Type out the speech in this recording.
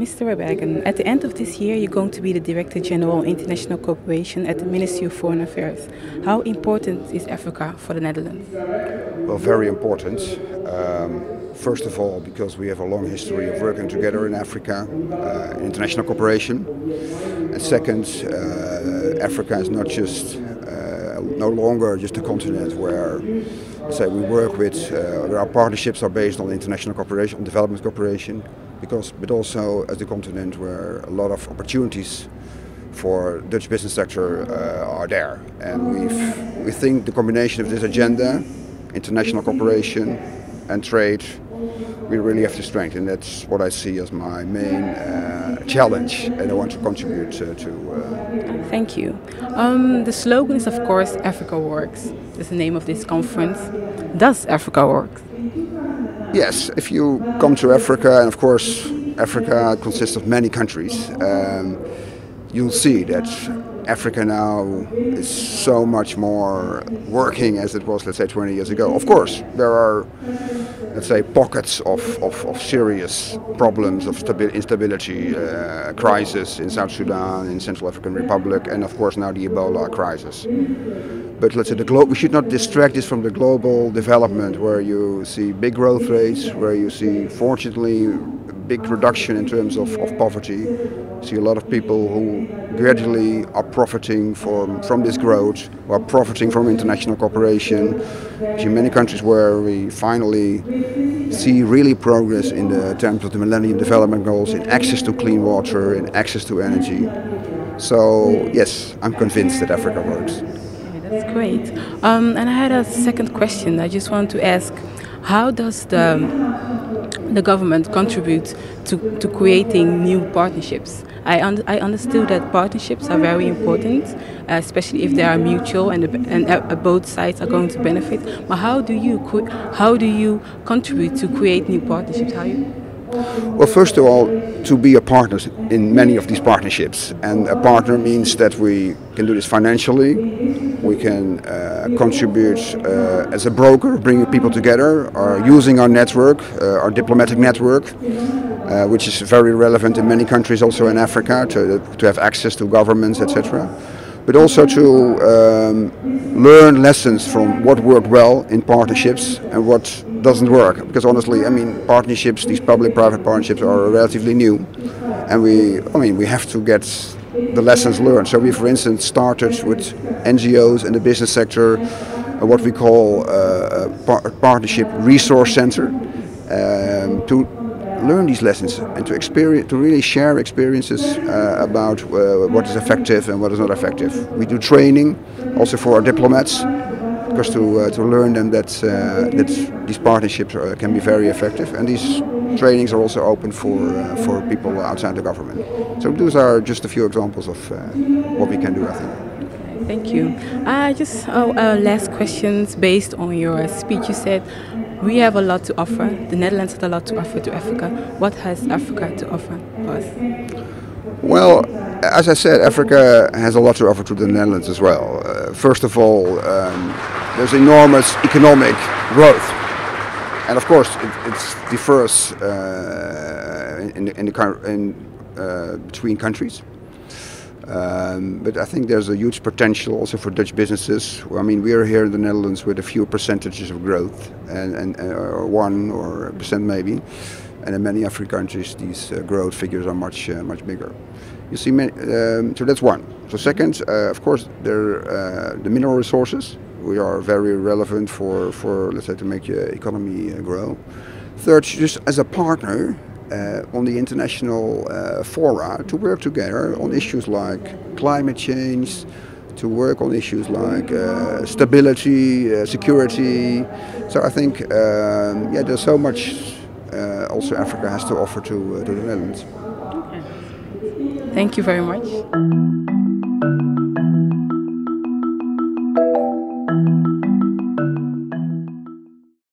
Mr. Rebergen, at the end of this year you're going to be the Director General International Cooperation at the Ministry of Foreign Affairs. How important is Africa for the Netherlands? Well, very important. First of all, because we have a long history of working together in Africa, international cooperation. And second, Africa is not just, no longer just a continent where, say, we work with, where our partnerships are based on international cooperation, on development cooperation, but also as the continent where a lot of opportunities for the Dutch business sector are there. And we think the combination of this agenda, international cooperation and trade, we really have to strengthen. That's what I see as my main challenge, and I want to contribute to. Thank you. The slogan is, of course, Africa Works. That's the name of this conference. Does Africa work? Yes, if you come to Africa, and of course Africa consists of many countries, you'll see that Africa now is so much more working as it was, let's say, 20 years ago. Of course, there are, let's say, pockets of serious problems of instability, crisis in South Sudan, in Central African Republic, and of course now the Ebola crisis. But let's say we should not distract this from the global development where you see big growth rates, where you see, fortunately, big reduction in terms of poverty. You see a lot of people who gradually are profiting from this growth, or are profiting from international cooperation. You see many countries where we finally see really progress in the terms of the Millennium Development Goals, in access to clean water, in access to energy. So yes, I'm convinced that Africa works. That's great. And I had a second question. I just want to ask, how does the government contribute to creating new partnerships? I understood that partnerships are very important, especially if they are mutual and both sides are going to benefit. But how do you contribute to create new partnerships? Well, first of all, to be a partner in many of these partnerships. And a partner means that we can do this financially, we can contribute as a broker, bringing people together, or using our network, our diplomatic network, which is very relevant in many countries, also in Africa, to have access to governments, etc. But also to learn lessons from what worked well in partnerships and what doesn't work. Because honestly, I mean, partnerships, these public-private partnerships, are relatively new, and we have to get the lessons learned. So we, for instance, started with NGOs and the business sector, what we call a partnership resource center, to learn these lessons and to really share experiences about what is effective and what is not effective. We do training also for our diplomats, because to learn them that these partnerships can be very effective, and these trainings are also open for people outside the government. So those are just a few examples of what we can do, I think. Thank you. Just last questions based on your speech. You said we have a lot to offer. The Netherlands has a lot to offer to Africa. What has Africa to offer us? Well, as I said, Africa has a lot to offer to the Netherlands as well. First of all, there's enormous economic growth, and of course it differs between countries. But I think there's a huge potential also for Dutch businesses. I mean, we are here in the Netherlands with a few percentages of growth, and 1% maybe. And in many African countries, these growth figures are much bigger. You see, so that's one. So second, of course, the mineral resources. We are very relevant for let's say, to make the economy grow. Third, just as a partner on the international fora, to work together on issues like climate change, to work on issues like stability, security. So I think, yeah, there's so much also Africa has to offer to the Netherlands. Thank you very much.